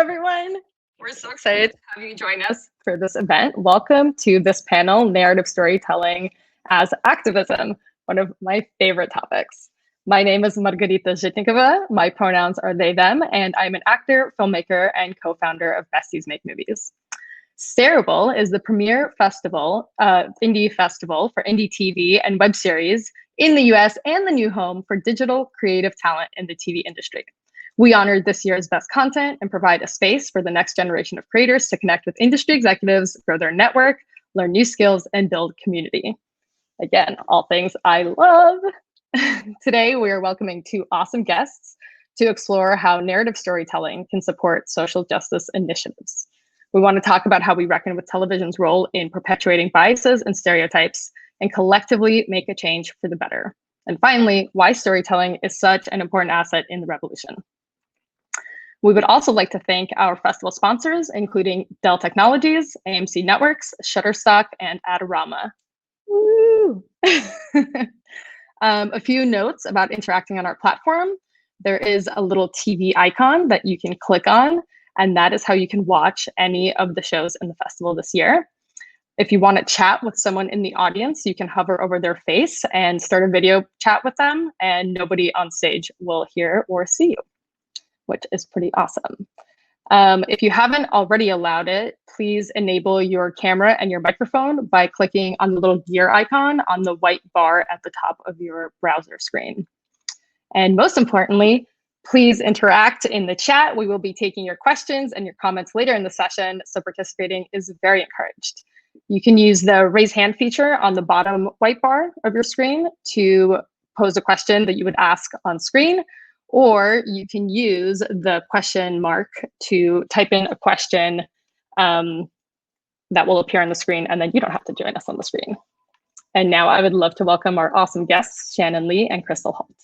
everyone. We're so excited to have you join us for this event. Welcome to this panel, Narrative Storytelling as Activism, one of my favorite topics. My name is Margarita Zhitnikova. My pronouns are they, them, and I'm an actor, filmmaker, and co-founder of Besties Make Movies. Stareable is the premier festival, indie festival for indie TV and web series in the US and the new home for digital creative talent in the TV industry. We honored this year's best content and provide a space for the next generation of creators to connect with industry executives, grow their network, learn new skills, and build community. Again, all things I love. Today, we are welcoming two awesome guests to explore how narrative storytelling can support social justice initiatives. We want to talk about how we reckon with television's role in perpetuating biases and stereotypes and collectively make a change for the better. And finally, why storytelling is such an important asset in the revolution. We would also like to thank our festival sponsors, including Dell Technologies, AMC Networks, Shutterstock, and Adorama. Woo! A few notes about interacting on our platform. There is a little TV icon that you can click on, and that is how you can watch any of the shows in the festival this year. If you want to chat with someone in the audience, you can hover over their face and start a video chat with them, and nobody on stage will hear or see you, which is pretty awesome. If you haven't already allowed it, please enable your camera and your microphone by clicking on the little gear icon on the white bar at the top of your browser screen. And most importantly, please interact in the chat. We will be taking your questions and your comments later in the session, so participating is very encouraged. You can use the raise hand feature on the bottom white bar of your screen to pose a question that you would ask on screen, or you can use the question mark to type in a question that will appear on the screen, and then you don't have to join us on the screen. And now I would love to welcome our awesome guests, Shannon Lee and Crystal Holt.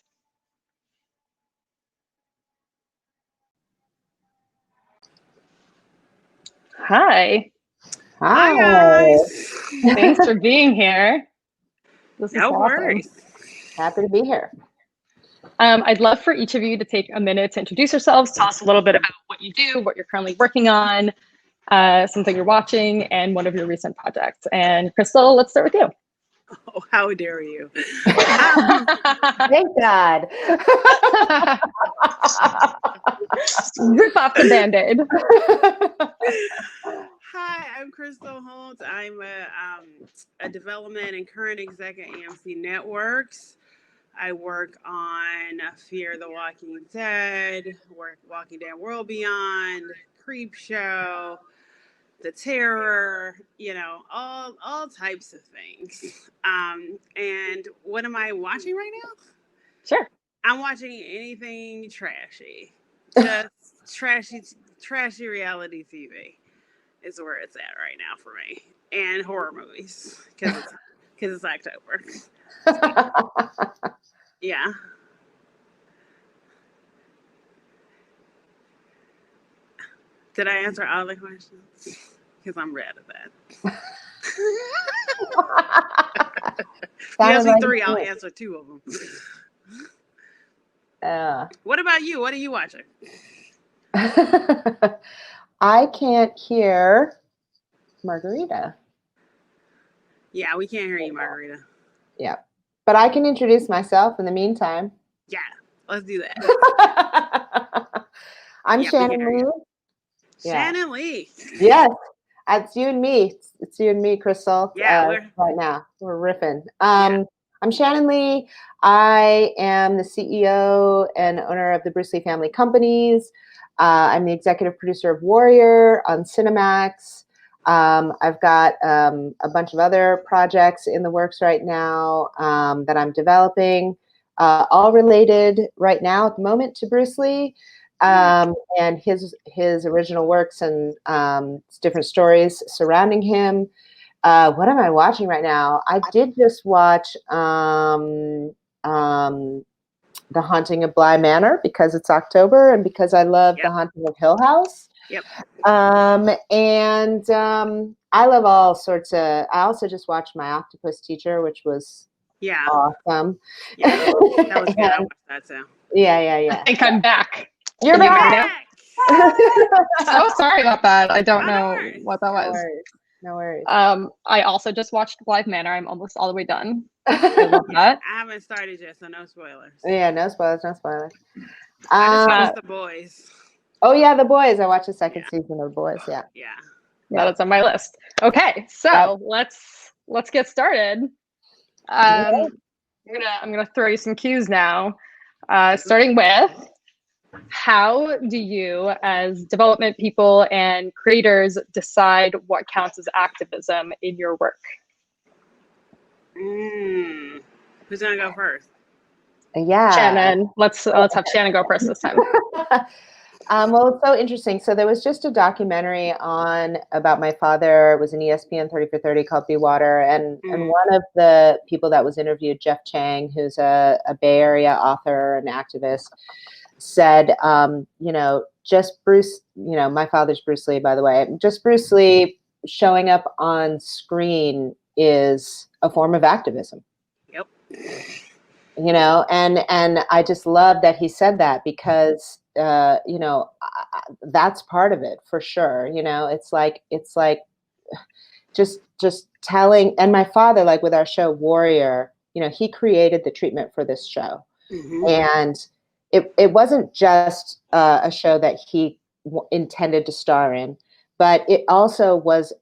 Hi. Hi, guys. Thanks for being here. This is no worries. Happy to be here. I'd love for each of you to take a minute to introduce yourselves, tell us a little bit about what you do, what you're currently working on, something you're watching, and one of your recent projects. And Crystal, let's start with you. Oh, how dare you? Thank God. Rip off the Band-Aid. Hi, I'm Crystal Holt. I'm a development and current exec at AMC Networks. I work on Fear the Walking Dead, Walking Dead World Beyond, Creep Show, The Terror, you know, all types of things. And what am I watching right now? Sure. I'm watching anything trashy. Just trashy reality TV is where it's at right now for me. And horror movies, because it's October. Yeah. Did I answer all the questions? Because I'm red at that. If you ask me three, I'll answer two of them. What about you? What are you watching? I can't hear Margarita. Yeah, we can't hear you, Margarita. Yeah. But I can introduce myself in the meantime. Yeah, let's do that. I'm Shannon Lee. Shannon Lee. Yes, it's you and me. It's you and me, Crystal. Yeah, right now we're riffing. I'm Shannon Lee. I am the CEO and owner of the Bruce Lee Family Companies. I'm the executive producer of Warrior on Cinemax. I've got a bunch of other projects in the works right now that I'm developing, all related right now at the moment to Bruce Lee and his original works and different stories surrounding him. What am I watching right now? I did just watch The Haunting of Bly Manor because it's October and because I love The Haunting of Hill House. Yep. I love all sorts of. I also just watched My Octopus Teacher, which was awesome. Yeah, that was good. I watched that too. Yeah. I think I'm back. You're back. So sorry about that. I don't know worries. what that No was. worries. No worries. I also just watched Blythe Manor. I'm almost all the way done. I love that. I haven't started yet, so no spoilers. Yeah, no spoilers, no spoilers. I just watched The Boys. Oh yeah, The Boys. I watched the second Yeah. season of The Boys. Yeah. Yeah. That is on my list. Okay, so let's get started. I'm gonna throw you some cues now. Starting with, how do you, as development people and creators, decide what counts as activism in your work? Who's gonna go first? Yeah. Shannon. Let's have Shannon go first this time. Well, it's so interesting. So there was just a documentary about my father. It was an ESPN 30 for 30 called Be Water. And one of the people that was interviewed, Jeff Chang, who's a Bay Area author and activist, said, just Bruce, my father's Bruce Lee, by the way, just Bruce Lee showing up on screen is a form of activism. Yep. And I just love that he said that, because that's part of it for sure. It's like just telling. And my father, like with our show Warrior, he created the treatment for this show. And it wasn't just a show that he intended to star in, but it also was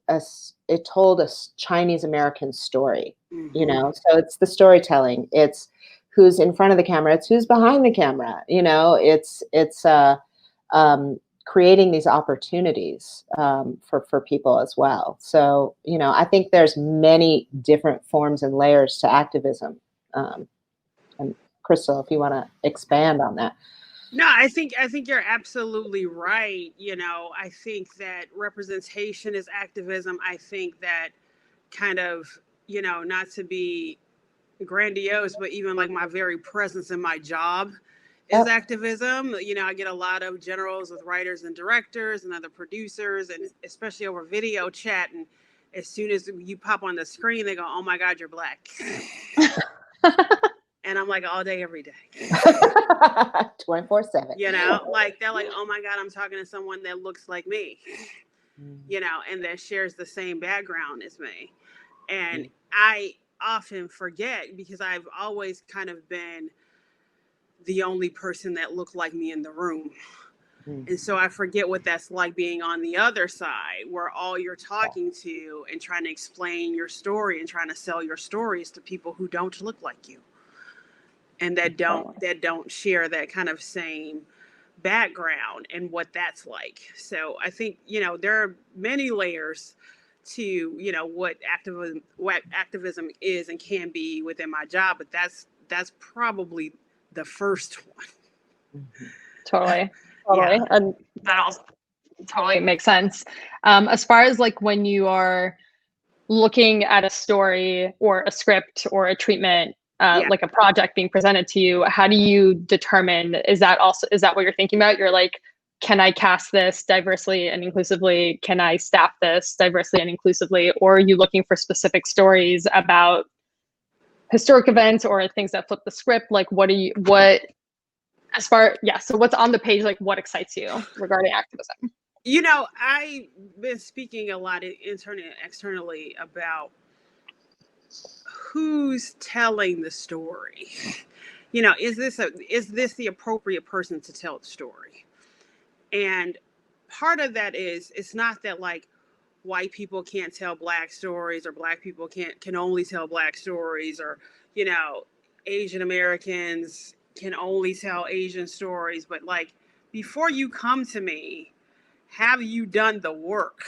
it told a Chinese American story. So it's the storytelling, it's who's in front of the camera, it's who's behind the camera, it's creating these opportunities for people as well. So I think there's many different forms and layers to activism. And Crystal, if you want to expand on that. No, I think you're absolutely right. I think that representation is activism. I think that kind of, not to be grandiose, but even like my very presence in my job is activism. I get a lot of generals with writers and directors and other producers, and especially over video chat. And as soon as you pop on the screen, they go, "Oh my God, you're Black." And I'm like, all day, every day. 24/7. Like they're like, "Oh my God, I'm talking to someone that looks like me," and that shares the same background as me. And I often forget, because I've always kind of been the only person that looked like me in the room. And so I forget what that's like being on the other side, where all you're talking to and trying to explain your story and trying to sell your stories to people who don't look like you, and that don't share that kind of same background and what that's like. So I think, there are many layers to, what activism is and can be within my job, but that's probably the first one. Totally. Yeah. And that also totally makes sense. As far as like when you are looking at a story or a script or a treatment, like a project being presented to you, how do you determine, is that what you're thinking about? You're like, can I cast this diversely and inclusively? Can I staff this diversely and inclusively? Or are you looking for specific stories about historic events or things that flip the script? Like, so what's on the page, like what excites you regarding activism? I've been speaking a lot internally and externally about who's telling the story. Is this the appropriate person to tell the story? And part of that is, it's not that like white people can't tell Black stories, or Black people can only tell Black stories, or Asian Americans can only tell Asian stories. But like, before you come to me, have you done the work?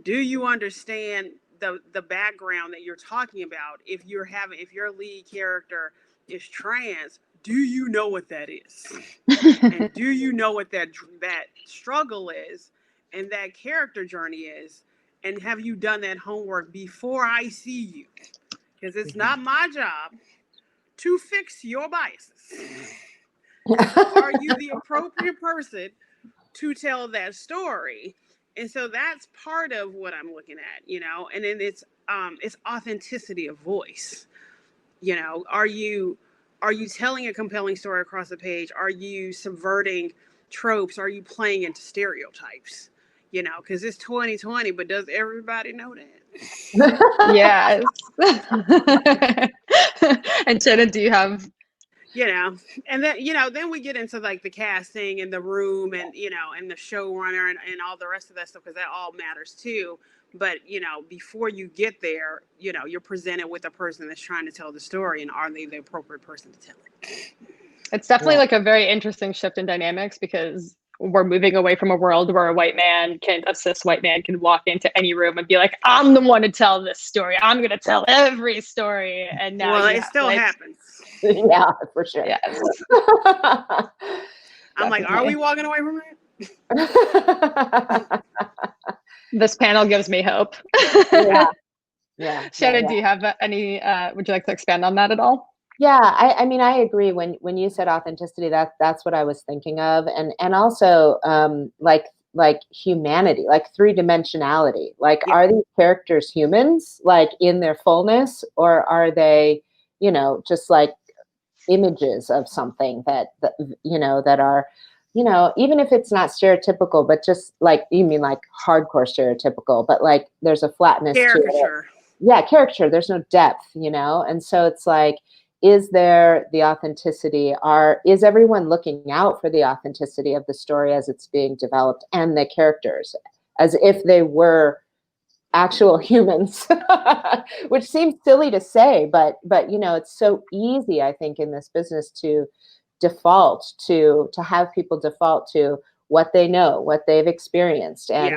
Do you understand the background that you're talking about? If your lead character is trans, do you know what that is? And do you know what that struggle is and that character journey is? And have you done that homework before I see you? Because it's not my job to fix your biases. Are you the appropriate person to tell that story? And so that's part of what I'm looking at, and then it's authenticity of voice. Are you telling a compelling story across the page? Are you subverting tropes? Are you playing into stereotypes? You know, because it's 2020, but does everybody know that? Yes. And Shannon, do you have? You know, and then, you know, then we get into like the casting and the room and, you know, and the showrunner and all the rest of that stuff, because that all matters too. But, you know, before you get there, you know, you're presented with a person that's trying to tell the story, and are they the appropriate person to tell it? It's definitely like a very interesting shift in dynamics, because we're moving away from a world where a cis white man can walk into any room and be like, I'm the one to tell this story. I'm going to tell every story. And now Well, it still happens. Yeah, for sure. Yes. I'm like, are we walking away from it? This panel gives me hope. Yeah. Shannon, do you have any, would you like to expand on that at all? Yeah, I mean, I agree. When you said authenticity, that's what I was thinking of, and also like humanity, like three-dimensionality. Like, are these characters humans, like in their fullness, or are they, you know, just like images of something that you know, that are, you know, even if it's not stereotypical, but just like, you mean like hardcore stereotypical, but like there's a flatness to it. Yeah, caricature. There's no depth, you know, and so it's like, is there the authenticity? Is everyone looking out for the authenticity of the story as it's being developed, and the characters as if they were actual humans? Which seems silly to say, but you know, it's so easy, I think, in this business to default to have people default to what they know, what they've experienced, and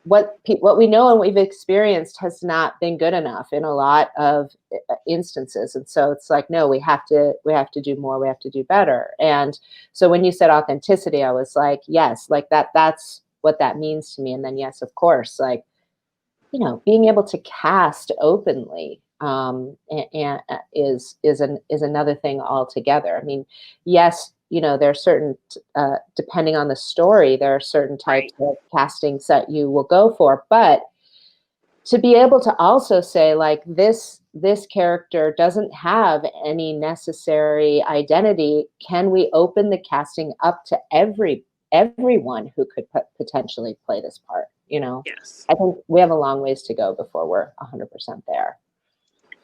what we know and we've experienced has not been good enough in a lot of instances. And so it's like, no, we have to do more, we have to do better. And so when you said authenticity, I was like, yes, like that's what that means to me. And then, yes, of course, like, you know, being able to cast openly and is another thing altogether. I mean, yes, you know, there are certain, depending on the story, there are certain types of castings that you will go for, but to be able to also say, like, this character doesn't have any necessary identity, can we open the casting up to everyone who could potentially play this part? You know, I think we have a long ways to go before we're 100% there.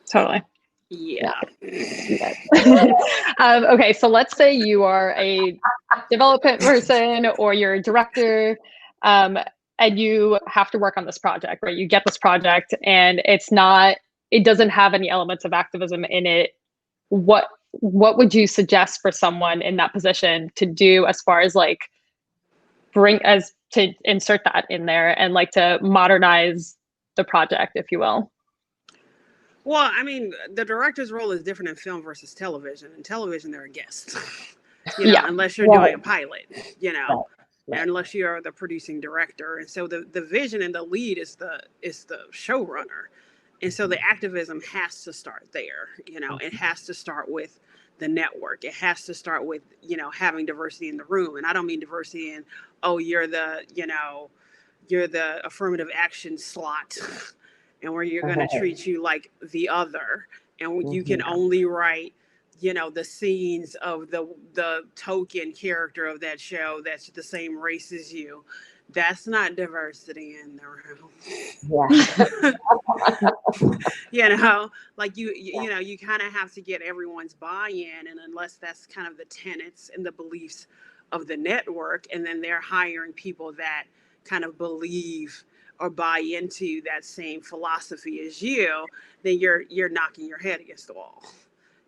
Totally. Yeah. Okay, so let's say you are a development person or you're a director, and you have to work on this project, right? You get this project and it doesn't have any elements of activism in it. What would you suggest for someone in that position to do, as far as like to insert that in there and like to modernize the project, if you will? Well, I mean, the director's role is different in film versus television. In television, they're a guest, you know, unless you're doing a pilot, you know, unless you're the producing director. And so the vision and the lead is the showrunner. And so the activism has to start there. You know, it has to start with the network. It has to start with, you know, having diversity in the room. And I don't mean diversity in, oh, you're the affirmative action slot, and where you're going to treat you like the other, and you can only write, you know, the scenes of the token character of that show that's the same race as you. That's not diversity in the room. You know, like you know, you kind of have to get everyone's buy-in, and unless that's kind of the tenets and the beliefs of the network, and then they're hiring people that kind of believe or buy into that same philosophy as you, then you're knocking your head against the wall.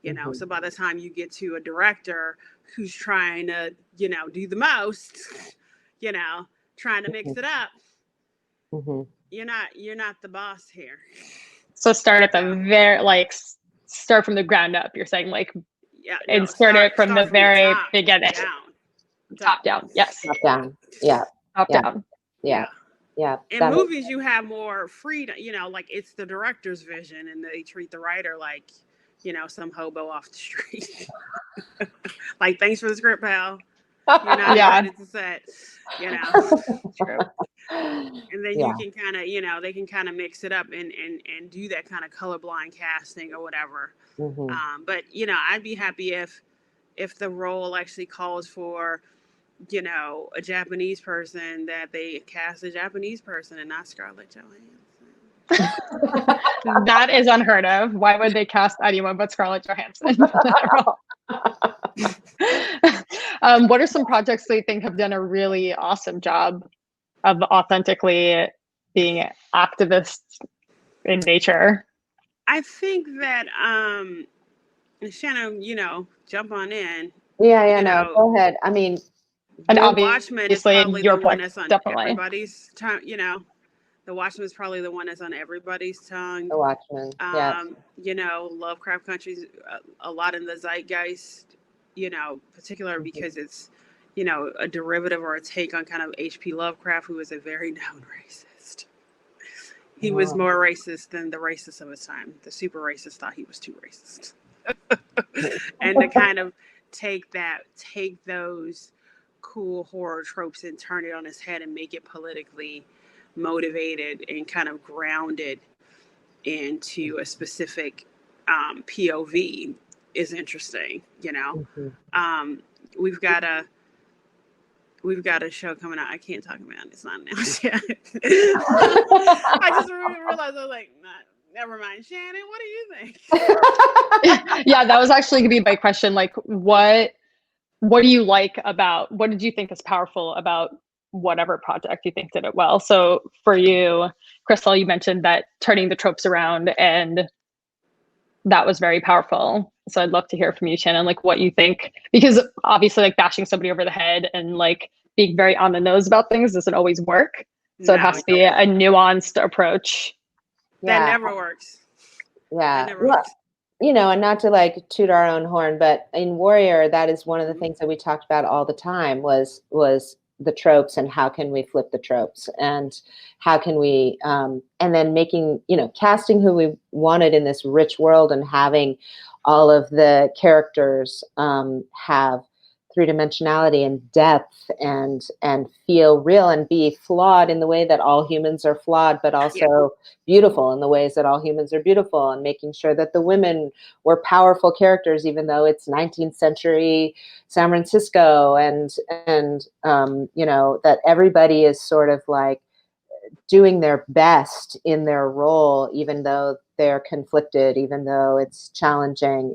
You know, so by the time you get to a director who's trying to, you know, do the most, you know, trying to mix it up, you're not the boss here. So start at the start from the ground up. You're saying, like, start it from the very beginning. Top down. Yes. Top down. Yeah. Top down. Yeah. Yeah. In movies, you have more freedom, you know, like it's the director's vision, and they treat the writer like, you know, some hobo off the street. Like, thanks for the script, pal. You're not invited to set, you know. True. And then you can kind of, you know, they can kind of mix it up and do that kind of colorblind casting or whatever. But, you know, I'd be happy if the role actually calls for you know, a Japanese person, that they cast a Japanese person and not Scarlett Johansson. That is unheard of. Why would they cast anyone but Scarlett Johansson for that role? What are some projects that you think have done a really awesome job of authentically being activists in nature? I think that Shannon, you know, jump on in. Yeah, You no, know, go ahead. I mean, And The obviously, Watchmen is probably your the one pick, that's on definitely. everybody's tongue. You know, The Watchmen is probably the one that's on everybody's tongue. The Watchmen, yeah. You know, Lovecraft Country's a lot in the zeitgeist. You know, particular because it's, you know, a derivative or a take on kind of H.P. Lovecraft, who was a very known racist. He was more racist than the racists of his time. The super racists thought he was too racist. And to kind of take those cool horror tropes and turn it on its head and make it politically motivated and kind of grounded into a specific POV is interesting. You know, we've got a show coming out. I can't talk about it. It's not announced yet. I just realized I was like, nah, never mind. Shannon, what do you think? Yeah, that was actually gonna be my question. Like, what do you like about, what did you think is powerful about whatever project you think did it well? So for you, Crystal, you mentioned that turning the tropes around, and that was very powerful. So I'd love to hear from you, Shannon, like what you think, because obviously like bashing somebody over the head and like being very on the nose about things doesn't always work. So it has to be a nuanced approach. That never works. Yeah. That never works. You know, and not to like toot our own horn, but in Warrior, that is one of the things that we talked about all the time was the tropes and how can we flip the tropes and how can we, and then making, you know, casting who we wanted in this rich world and having all of the characters have three-dimensionality and depth and feel real and be flawed in the way that all humans are flawed, but also beautiful in the ways that all humans are beautiful, and making sure that the women were powerful characters, even though it's 19th century San Francisco, and you know, that everybody is sort of like doing their best in their role, even though they're conflicted, even though it's challenging.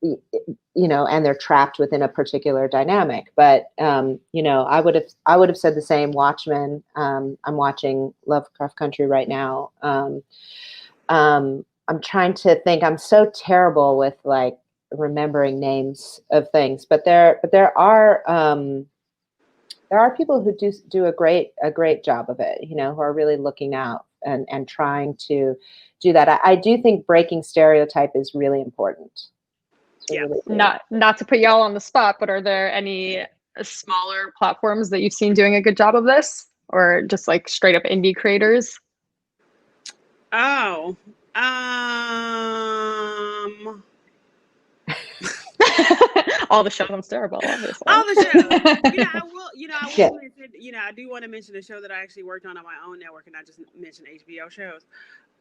You know, and they're trapped within a particular dynamic. But you know, I would have said the same. Watchmen. I'm watching Lovecraft Country right now. I'm trying to think. I'm so terrible with like remembering names of things, but there are people who do a great job of it. You know, who are really looking out and trying to do that. I do think breaking stereotype is really important. Yeah. Not to put y'all on the spot, but are there any smaller platforms that you've seen doing a good job of this, or just like straight up indie creators? Oh, all the shows on Stareable, obviously. All the shows. I will mention, I do want to mention a show that I actually worked on my own network, and I just mentioned HBO shows.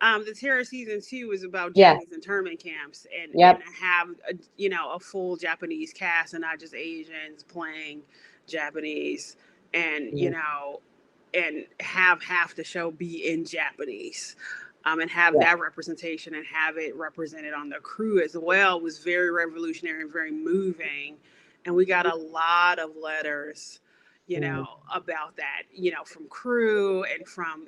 The Terror season 2 is about Japanese internment camps and have a full Japanese cast and not just Asians playing Japanese, and and have half the show be in Japanese. And have that representation and have it represented on the crew as well was very revolutionary and very moving. And we got a lot of letters, about that, from crew and from,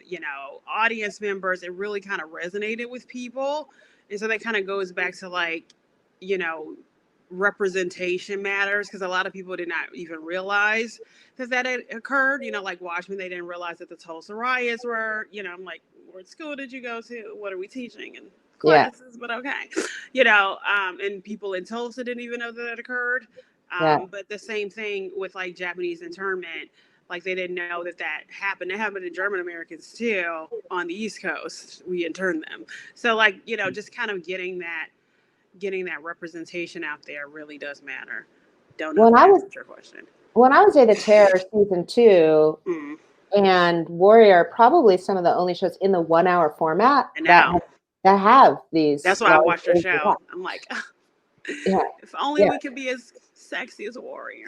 audience members. It really kind of resonated with people. And so that kind of goes back to like, representation matters, because a lot of people did not even realize that had occurred. Like Watchmen, they didn't realize that the Tulsa riots were, I'm like, what school did you go to? What are we teaching in classes? But okay, and people in Tulsa didn't even know that occurred. But the same thing with like Japanese internment, like they didn't know that happened. It happened to German Americans too on the East Coast. We interned them. So like, just kind of getting that representation out there really does matter. Don't know if that answers your question. When I was at the Terror season 2 and Warrior, probably some of the only shows in the 1 hour format that have these. That's why I watched your show. I'm like, Yeah. If only we could be as sexy as Warrior.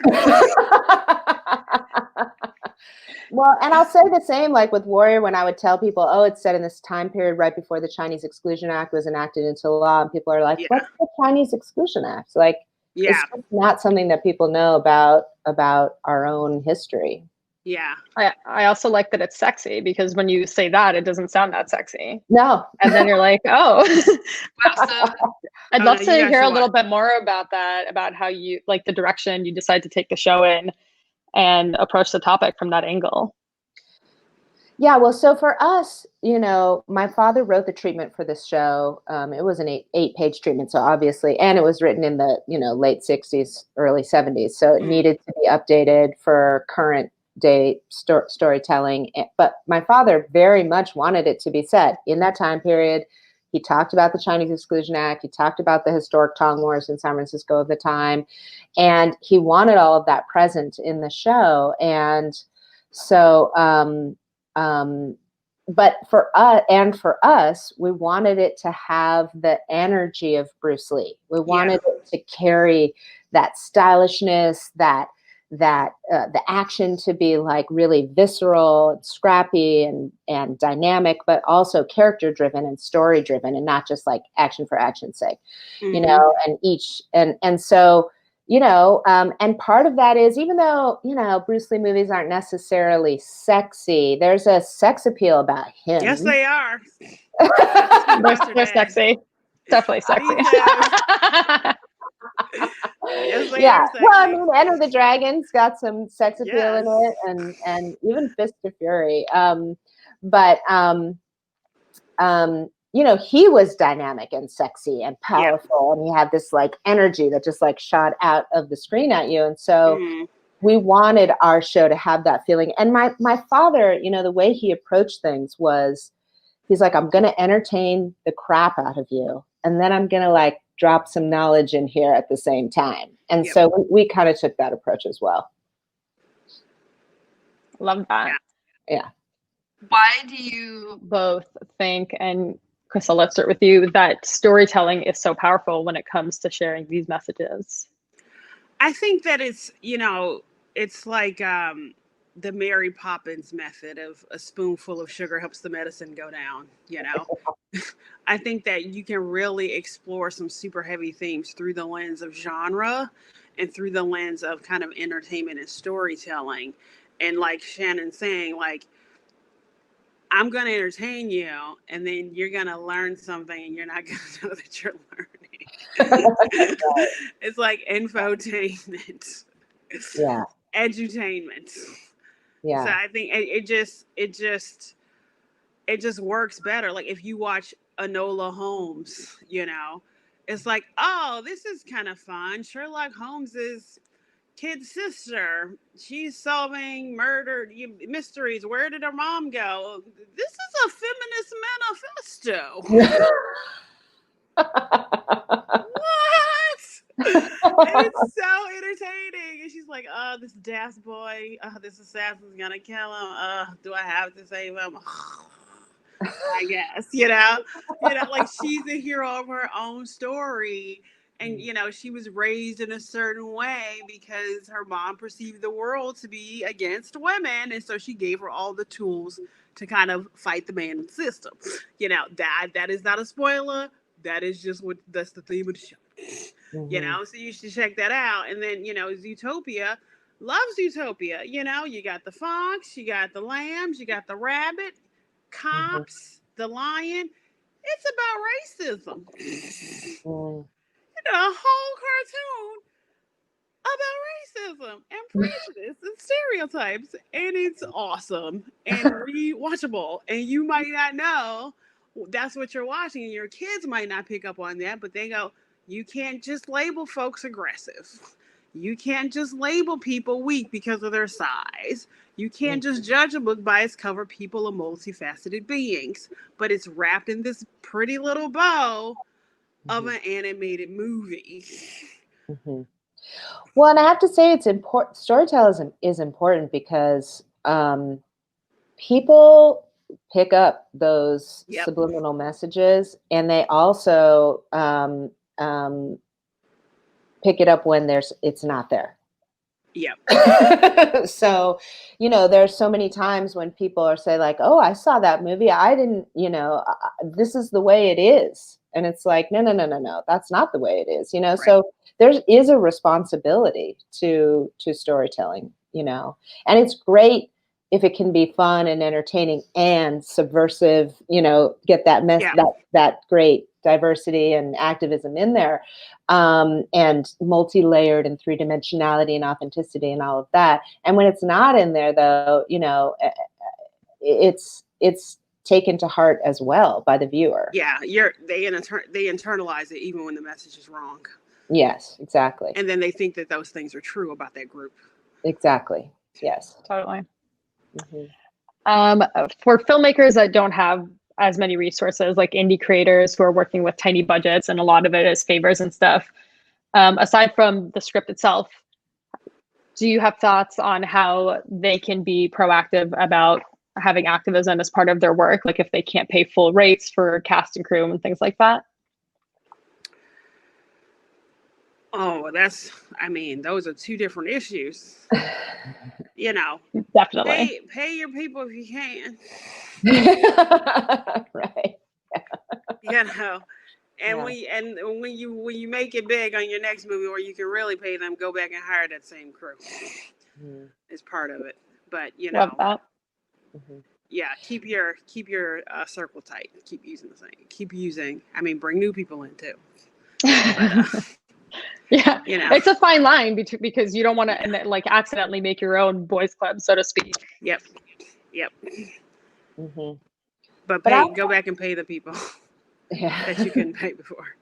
Well, and I'll say the same, like with Warrior, when I would tell people, oh, it's set in this time period right before the Chinese Exclusion Act was enacted into law. And people are like, what's the Chinese Exclusion Act? Like, it's just not something that people know about our own history. Yeah. I also like that it's sexy, because when you say that, it doesn't sound that sexy. No. And then you're like, oh. Wow, so I'd love to hear a little bit more about that, about how you, like, the direction you decide to take the show in and approach the topic from that angle. Yeah, well, so for us, you know, my father wrote the treatment for this show. It was an eight-page treatment, so obviously, and it was written in the, you know, late 60s, early 70s. So it needed to be updated for current day storytelling. But my father very much wanted it to be set in that time period. He talked about the Chinese Exclusion Act. He talked about the historic Tong Wars in San Francisco at the time. And he wanted all of that present in the show. And so, but for us, we wanted it to have the energy of Bruce Lee. We wanted it to carry that stylishness, that the action to be like really visceral and scrappy and dynamic, but also character driven and story driven, and not just like action for action's sake, you know. And so, you know, and part of that is, even though, you know, Bruce Lee movies aren't necessarily sexy, there's a sex appeal about him. Yes, they are. They're sexy. Definitely sexy. Yes, they are sexy. Well, I mean, Enter the Dragon's got some sex appeal in it, and even Fist of Fury. But you know, he was dynamic and sexy and powerful, and he had this like energy that just like shot out of the screen at you. And so we wanted our show to have that feeling. And my father, you know, the way he approached things was, he's like, I'm going to entertain the crap out of you, and then I'm going to like drop some knowledge in here at the same time. And so we kind of took that approach as well. Love that. Yeah. Why do you both think, and Crystal, let's start with you, that storytelling is so powerful when it comes to sharing these messages? I think that it's, you know, it's like the Mary Poppins method of a spoonful of sugar helps the medicine go down, you know. I think that you can really explore some super heavy themes through the lens of genre and through the lens of kind of entertainment and storytelling. And like Shannon's saying, like, I'm going to entertain you, and then you're going to learn something, and you're not going to know that you're learning. It's like infotainment. Yeah. Edutainment. Yeah. So I think it just works better. Like if you watch Enola Holmes, you know, it's like, oh, this is kind of fun. Sherlock Holmes's kid sister, she's solving murder mysteries. Where did her mom go? This is a feminist manifesto. What? It's so entertaining. And she's like, oh, this daft boy, this assassin's gonna kill him. Do I have to save him? I guess, you know, like she's the hero of her own story. And, you know, she was raised in a certain way because her mom perceived the world to be against women. And so she gave her all the tools to kind of fight the man system. You know, that is not a spoiler. That is just that's the theme of the show. You know, so you should check that out. And then, you know, Zootopia loves Zootopia. You know, you got the fox, you got the lambs, you got the rabbit, cops, the lion. It's about racism. You know, a whole cartoon about racism and prejudice and stereotypes, and it's awesome and rewatchable. And you might not know that's what you're watching, and your kids might not pick up on that, but they go, you can't just label folks aggressive. You can't just label people weak because of their size. You can't just judge a book by its cover. People are multifaceted beings, but it's wrapped in this pretty little bow of an animated movie. Well, and I have to say, it's important. Storytelling is important because people pick up those subliminal messages, and they also pick it up when it's not there. Yep. So, there's so many times when people are say like, oh, I saw that movie. I didn't, this is the way it is. And it's like, no, that's not the way it is, Right. So there is a responsibility to storytelling, and it's great if it can be fun and entertaining and subversive, get that that great diversity and activism in there, and multi-layered and three-dimensionality and authenticity and all of that. And when it's not in there, though, it's taken to heart as well by the viewer. Yeah, they internalize it even when the message is wrong. Yes, exactly. And then they think that those things are true about that group. Exactly. Yes. Totally. Mm-hmm. For filmmakers that don't have as many resources, like indie creators who are working with tiny budgets, and a lot of it is favors and stuff, aside from the script itself, do you have thoughts on how they can be proactive about having activism as part of their work? Like if they can't pay full rates for cast and crew and things like that? Oh, those are two different issues. Definitely. Pay your people if you can. Right. And when you make it big on your next movie, or you can really pay them, go back and hire that same crew. It's part of it. But Love that. Yeah, keep your circle tight. Keep using the same. Bring new people in too. But, yeah, it's a fine line because you don't want to like accidentally make your own boys club, so to speak. Yep. Mm-hmm. But go back and pay the people that you couldn't pay before.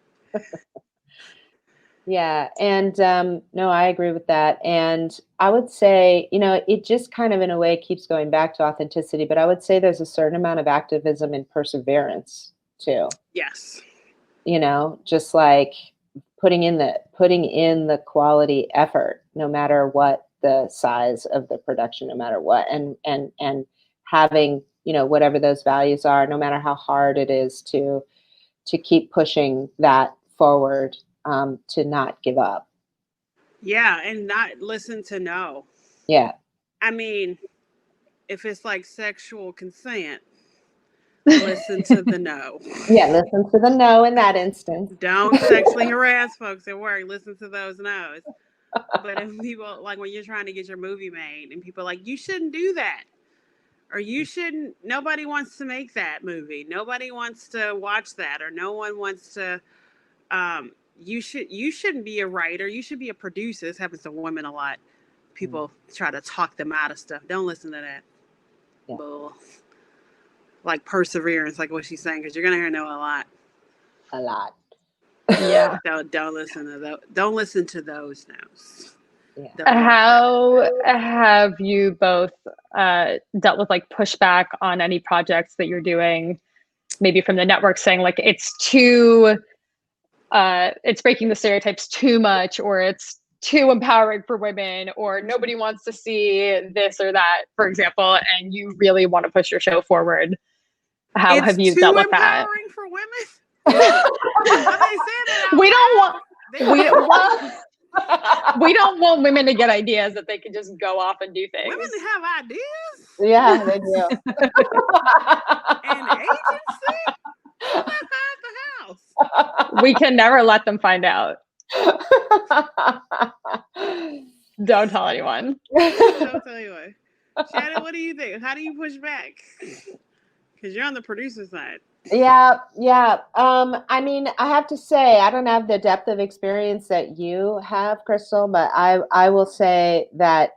Yeah, and no, I agree with that. And I would say, it just kind of in a way keeps going back to authenticity, but I would say there's a certain amount of activism and perseverance too. Yes. Just like putting in the quality effort, no matter what the size of the production, no matter what, and having, whatever those values are, no matter how hard it is to keep pushing that forward, to not give up. Yeah, and not listen to no. Yeah. If it's like sexual consent, listen to the no. Yeah, listen to the no in that instance. Don't sexually harass folks at work. Listen to those no's. But if people, like when you're trying to get your movie made and people are like, you shouldn't do that. Or nobody wants to make that movie. Nobody wants to watch that. Or no one wants to, you shouldn't be a writer. You should be a producer. This happens to women a lot. People try to talk them out of stuff. Don't listen to that. Yeah. Bull. Like perseverance, like what she's saying, because you're gonna hear no a lot. A lot. Yeah. Don't listen to those. Don't listen to those no's. Yeah. How have you both dealt with like pushback on any projects that you're doing, maybe from the network saying like it's breaking the stereotypes too much, or it's too empowering for women, or nobody wants to see this or that, for example, and you really want to push your show forward? How have you dealt with that? It's too empowering for women? We don't want women to get ideas that they can just go off and do things. Women have ideas? Yeah, they do. And agency? At the house. We can never let them find out. Don't tell anyone. Don't tell anyone. Shannon, what do you think? How do you push back? Because you're on the producer side. Yeah. I have to say, I don't have the depth of experience that you have, Crystal, but I will say that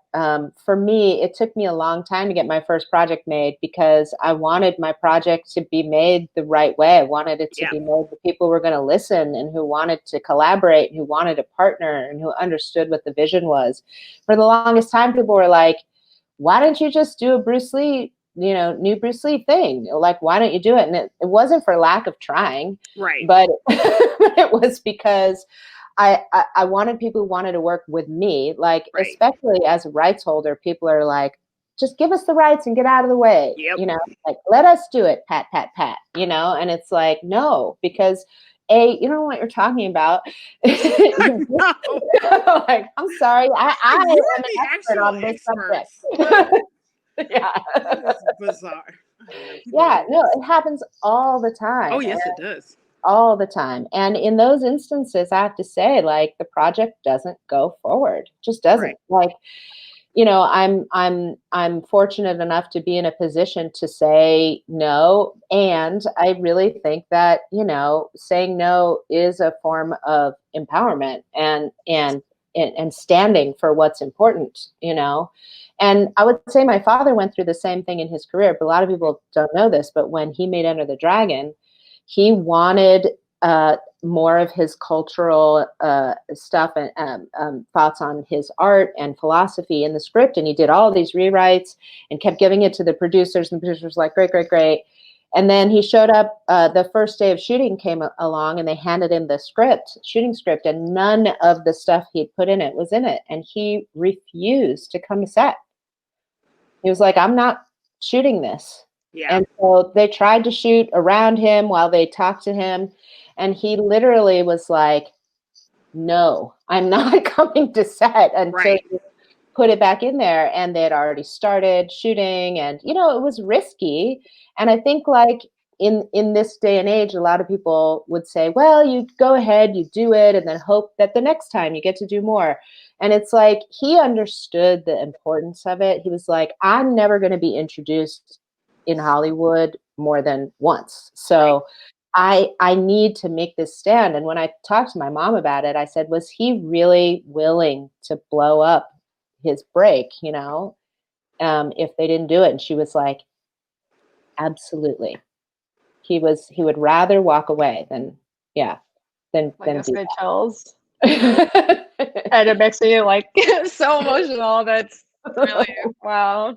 for me, it took me a long time to get my first project made because I wanted my project to be made the right way. I wanted it to be made that people were going to listen and who wanted to collaborate, and who wanted a partner, and who understood what the vision was. For the longest time, people were like, why don't you just do a Bruce Lee, new Bruce Lee thing? Like, why don't you do it? And it wasn't for lack of trying, right? But it was because I wanted people who wanted to work with me, like, right. Especially as a rights holder, people are like, just give us the rights and get out of the way. Yep. Like, let us do it, pat, pat, pat, and it's like, no, because you don't know what you're talking about. No. Like, I'm sorry, I am You an are the expert actual on this experts. subject. Yeah. That is bizarre. I don't know. People Yeah, do no, this. it happens all the time. Oh, yes, it does. All the time. And in those instances, I have to say, like, the project doesn't go forward. Just doesn't. Right. Like, you know, I'm fortunate enough to be in a position to say no, and I really think that, you know, saying no is a form of empowerment and standing for what's important, you know. And I would say my father went through the same thing in his career, but a lot of people don't know this, but when he made Enter the Dragon, he wanted more of his cultural stuff and thoughts on his art and philosophy in the script. And he did all these rewrites and kept giving it to the producers. And the producers were like, great, great, great. And then he showed up the first day of shooting came along and they handed him the shooting script, and none of the stuff he'd put in it was in it. And he refused to come to set. He was like, I'm not shooting this. Yeah. And so they tried to shoot around him while they talked to him. And he literally was like, no, I'm not coming to set until you put it back in there. And they had already started shooting. And, you know, it was risky. And I think, like, in this day and age, a lot of people would say, well, you go ahead, you do it, and then hope that the next time you get to do more. And it's like, he understood the importance of it. He was like, I'm never going to be introduced in Hollywood more than once. So I need to make this stand. And when I talked to my mom about it, I said, was he really willing to blow up his break, you know, if they didn't do it? And she was like, absolutely. He would rather walk away than Like, do gives me that. chills. And it makes me like so emotional. That's really wow.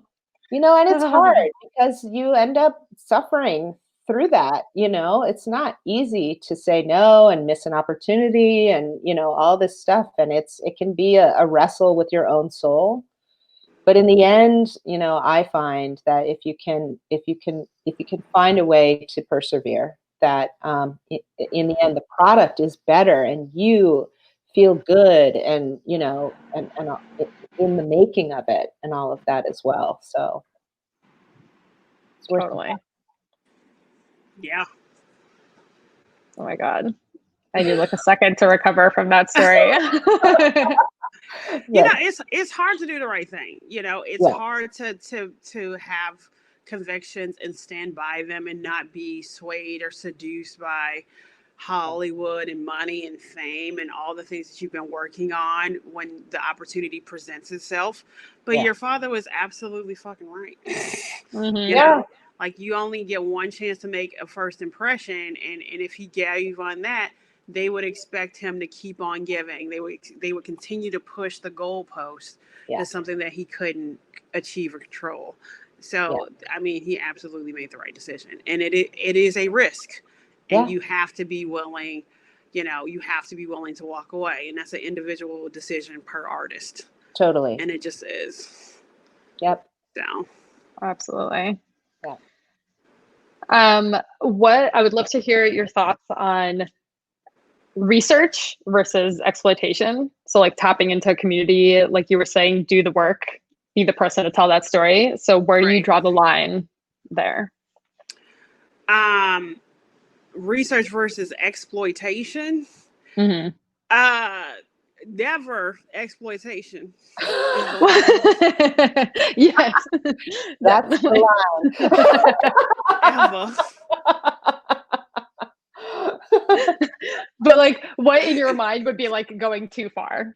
You know, and it's hard because you end up suffering through that. You know, it's not easy to say no and miss an opportunity and, you know, all this stuff. And it can be a wrestle with your own soul. But in the end, you know, I find that if you can find a way to persevere, that in the end, the product is better and you feel good, and, you know, and in the making of it and all of that as well. So it's worth Totally. it. Yeah. Oh my God. I need like a second to recover from that story. You know, it's hard to do the right thing. You know, it's hard to have convictions and stand by them and not be swayed or seduced by Hollywood and money and fame and all the things that you've been working on when the opportunity presents itself. But your father was absolutely fucking right. You know, like, you only get one chance to make a first impression, and if he gave on that, they would expect him to keep on giving. They would continue to push the goalpost to something that he couldn't achieve or control. So, I mean, he absolutely made the right decision, and it is a risk, and you have to be willing. You know, you have to be willing to walk away, and that's an individual decision per artist. Totally. And it just is. Yep. So. Absolutely. Yeah. What I would love to hear your thoughts on research versus exploitation. So like tapping into a community, like you were saying, do the work, be the person to tell that story. So where do you draw the line there? Research versus exploitation. Mm-hmm. Never exploitation. Yes. That's the line. Ever. But like, what in your mind would be like going too far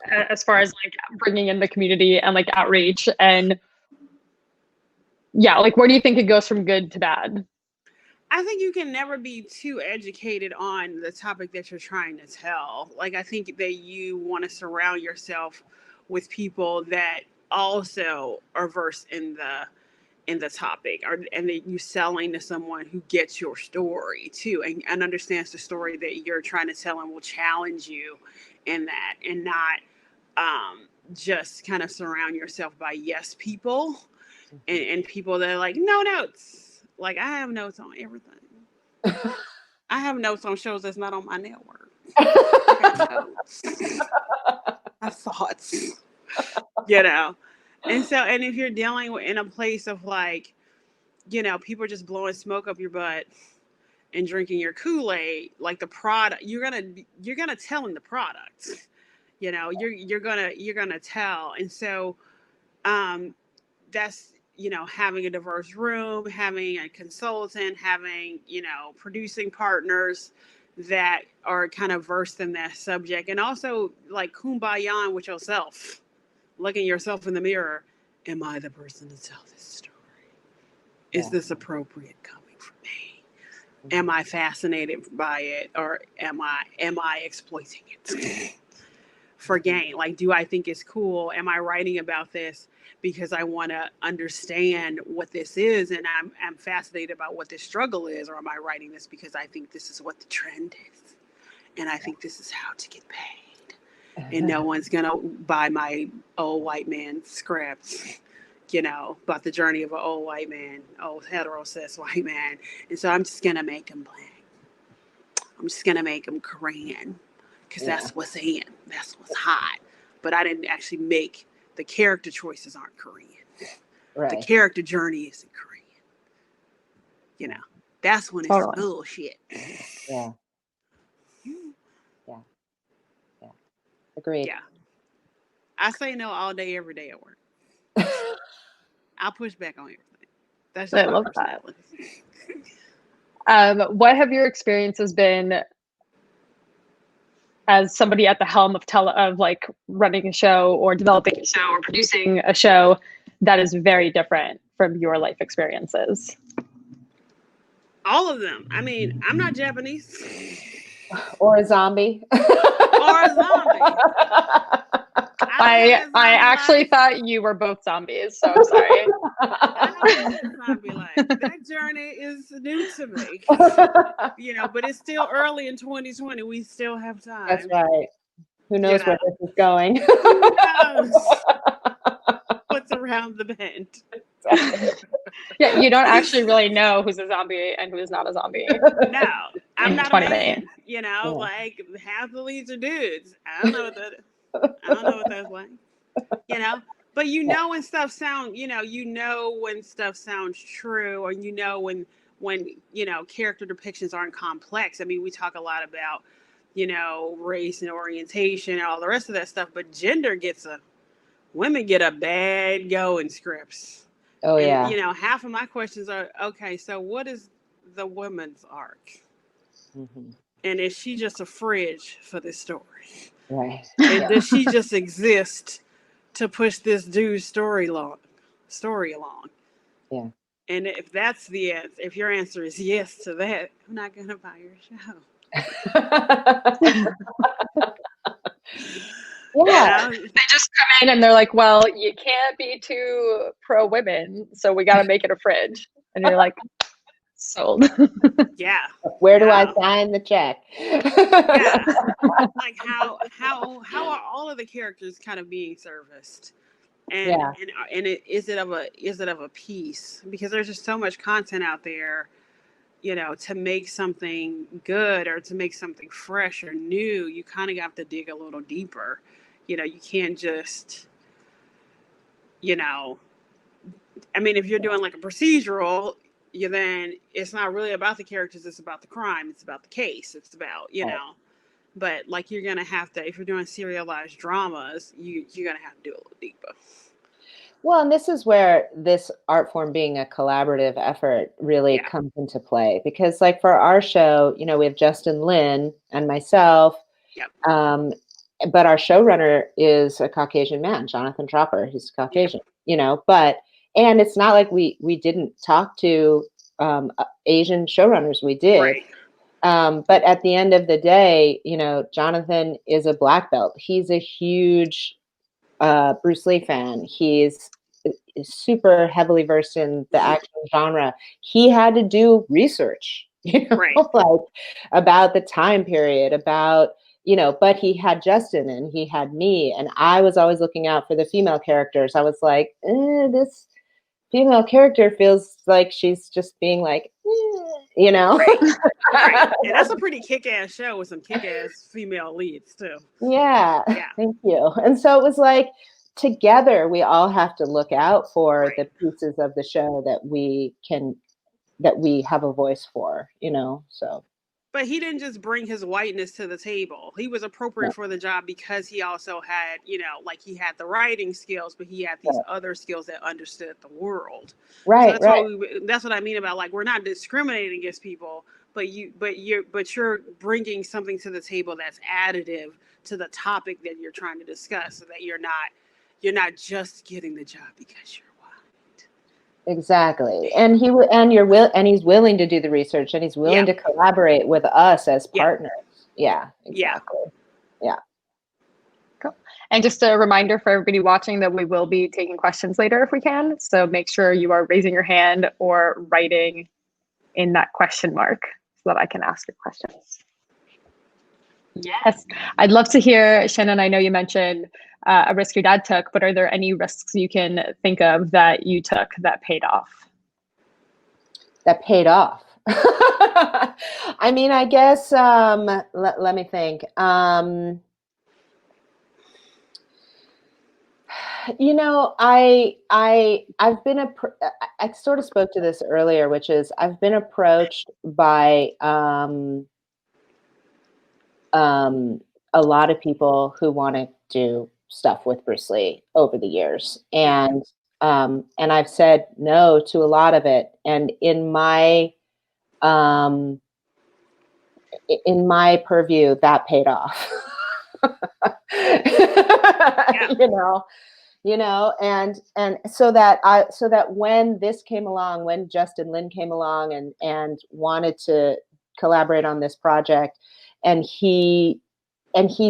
as far as like bringing in the community and like outreach, and like where do you think it goes from good to bad? I think you can never be too educated on the topic that you're trying to tell. Like, I think that you want to surround yourself with people that also are versed in the topic, and that you selling to someone who gets your story too, and understands the story that you're trying to tell, and will challenge you in that, and not just kind of surround yourself by yes people and people that are like, no notes. Like, I have notes on everything. I have notes on shows that's not on my network. I got notes. I have thoughts. You know, and if you're dealing with in a place of like, you know, people just blowing smoke up your butt and drinking your Kool-Aid, like the product, you're gonna tell in the product. You know, you're gonna tell, and so that's, you know, having a diverse room, having a consultant, having, you know, producing partners that are kind of versed in that subject, and also like kumbaya with yourself, looking yourself in the mirror. Am I the person to tell this story? Is this appropriate coming from me? Am I fascinated by it, or am I exploiting it for gain? Like, do I think it's cool? Am I writing about this because I want to understand what this is, and I'm fascinated about what this struggle is, or am I writing this because I think this is what the trend is, and I think this is how to get paid, and no one's gonna buy my old white man scripts, you know, about the journey of an old white man, old hetero-cis white man, and so I'm just gonna make him black. I'm just gonna make him Korean because that's what's in, that's what's hot. But I didn't actually make the character choices aren't Korean. Right. The character journey isn't Korean. You know, that's when it's bullshit. Yeah. Agreed. Yeah. I say no all day, every day at work. I'll push back on everything. That's just my personality. What have your experiences been as somebody at the helm of like running a show or developing a show or producing a show that is very different from your life experiences? All of them. I mean, I'm not Japanese. Or a zombie. I actually thought you were both zombies, so I'm sorry. I don't live a zombie life. That journey is new to me. You know, but it's still early in 2020. We still have time. That's right. Who knows where this is going? Who knows what's around the bend? Yeah, you don't actually really know who's a zombie and who is not a zombie. No, I'm not a man. You know, like half the leads are dudes. I don't know what that's like. You know, but you know when stuff sound, you know when stuff sounds true, or you know when you know character depictions aren't complex. I mean, we talk a lot about, you know, race and orientation and all the rest of that stuff, but women get a bad go in scripts. Oh, and, you know, half of my questions are, okay, so what is the woman's arc? Mm-hmm. And is she just a fridge for this story? Right. And does she just exist to push this dude's story along? Yeah. And if that's the answer, if your answer is yes to that, I'm not going to buy your show. Yeah, they just come in and they're like, well, you can't be too pro women, so we got to make it a fridge. And you're like, sold. Yeah. Where do I sign the check? Yeah. Like how are all of the characters kind of being serviced? And is it of a piece? Because there's just so much content out there, you know, to make something good or to make something fresh or new, you kind of have to dig a little deeper. You know, you can't just, you know, I mean, if you're doing like a procedural, then it's not really about the characters, it's about the crime, it's about the case, it's about, you know, but like you're going to have to, if you're doing serialized dramas, you're going to have to do a little deeper. Well, and this is where this art form being a collaborative effort really comes into play, because like for our show, you know, we have Justin Lin and myself, but our showrunner is a Caucasian man, Jonathan Tropper. He's Caucasian, you know, and it's not like we didn't talk to Asian showrunners. We did. Right. But at the end of the day, you know, Jonathan is a black belt. He's a huge Bruce Lee fan. He's super heavily versed in the action genre. He had to do research, you know, like about the time period, about, you know, but he had Justin and he had me, and I was always looking out for the female characters. I was like, this female character feels like she's just being like, you know? Right. And that's a pretty kick-ass show with some kick-ass female leads too. Yeah. Yeah. Thank you. And so it was like, together we all have to look out for Right. the pieces of the show that we have a voice for, you know? So. But he didn't just bring his whiteness to the table. He was appropriate for the job because he also had, you know, like he had the writing skills, but he had these other skills that understood the world. Right, so that's right. that's what I mean about, like, we're not discriminating against people, but you're bringing something to the table that's additive to the topic that you're trying to discuss, so that you're not just getting the job because you're white. Exactly. And he's willing to do the research, and he's willing to collaborate with us as partners. Yeah, exactly. Yeah. Cool. And just a reminder for everybody watching that we will be taking questions later if we can. So make sure you are raising your hand or writing in that question mark so that I can ask your questions. Yes, I'd love to hear, Shannon, I know you mentioned a risk your dad took, but are there any risks you can think of that you took that paid off? That paid off. I mean, I guess, let me think. You know, I've been, I sort of spoke to this earlier, which is I've been approached by a lot of people who want to do stuff with Bruce Lee over the years. And I've said no to a lot of it. And in my purview, that paid off. you know, and so that when this came along, when Justin Lin came along and wanted to collaborate on this project, and he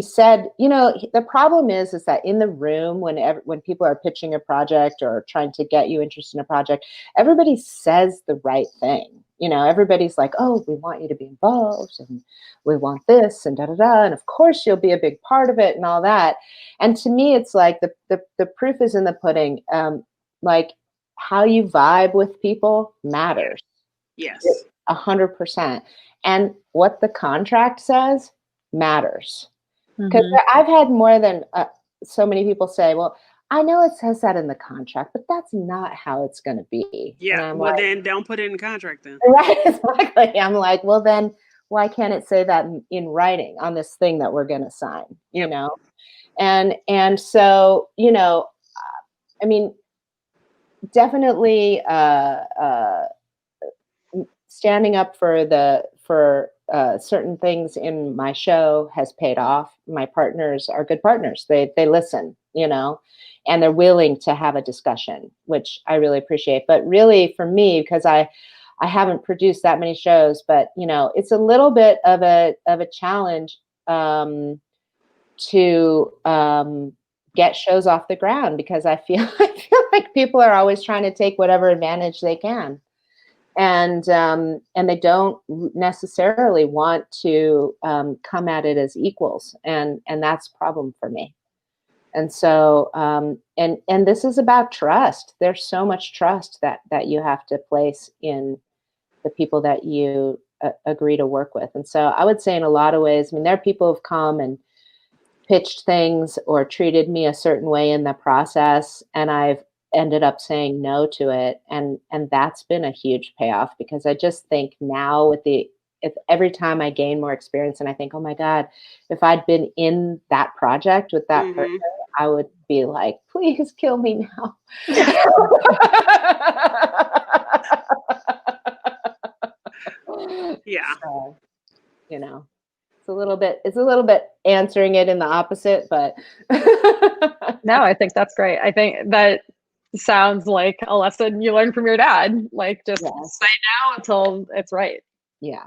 said, you know, the problem is that in the room, when people are pitching a project or trying to get you interested in a project, everybody says the right thing. You know, everybody's like, oh, we want you to be involved, and we want this, and da-da-da, and of course you'll be a big part of it and all that. And to me, it's like the proof is in the pudding. Like, how you vibe with people matters. Yes. 100%. And what the contract says matters. Because I've had more than so many people say, well, I know it says that in the contract, but that's not how it's going to be. Yeah, well, like, then don't put it in the contract then. Right, exactly. I'm like, well, then why can't it say that in writing on this thing that we're going to sign, you know? And so, you know, I mean, definitely standing up for certain things in my show has paid off. My partners are good partners. They listen, you know, and they're willing to have a discussion, which I really appreciate. But really, for me, because I haven't produced that many shows, but you know, it's a little bit of a challenge to get shows off the ground, because I feel like people are always trying to take whatever advantage they can. And they don't necessarily want to come at it as equals, and that's a problem for me. And so and this is about trust. There's so much trust that you have to place in the people that you agree to work with. And so I would say, in a lot of ways, I mean, there are people who've come and pitched things or treated me a certain way in the process, and I've ended up saying no to it, and that's been a huge payoff, because I just think now if every time I gain more experience and I think, oh my God, if I'd been in that project with that person, I would be like, please kill me now. Yeah. So, you know, it's a little bit answering it in the opposite, but no, I think that's great. I think that sounds like a lesson you learned from your dad. Like, just say no until it's right. Yeah.